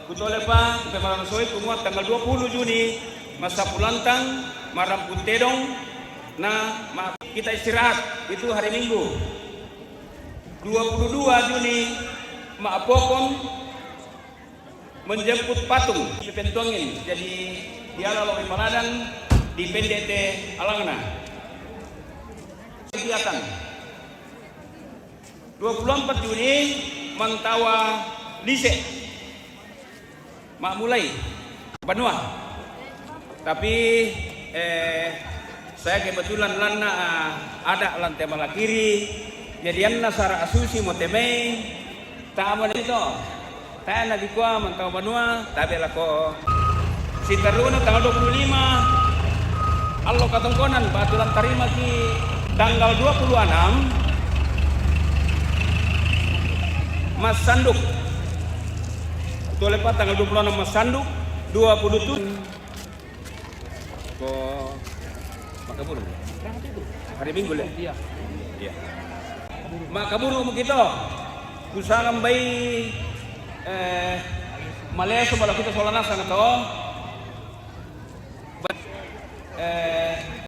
Kutole pa, Pemalansoi kumuat tanggal 20 Juni, masa pulantang, marampun tedong, kita istirahat, itu hari Minggu. 22 Juni, Maapokon menjemput patung di Pentongin, jadi diala lokai Maladang di PDT Alangna. Kegiatan 24 Juni, Mantawa Lise. Mak mulai Banua, tapi saya kebetulan lana ada lantai malah kiri, jadi nasara asusi motemei, tak aman itu, tak nak dikua mantau Banua, tapi lako Sintarluna tanggal 25, Allah katongkonan batulan tarima ki tanggal 26, Mas Sanduk. Tole pa tanggal 26 Mas Sanduk, 27 ko Makaburu. Hari Minggu le. Iya. Iya. Makaburu mo kito. Kusang bay Malaya so bala kita solana sana to.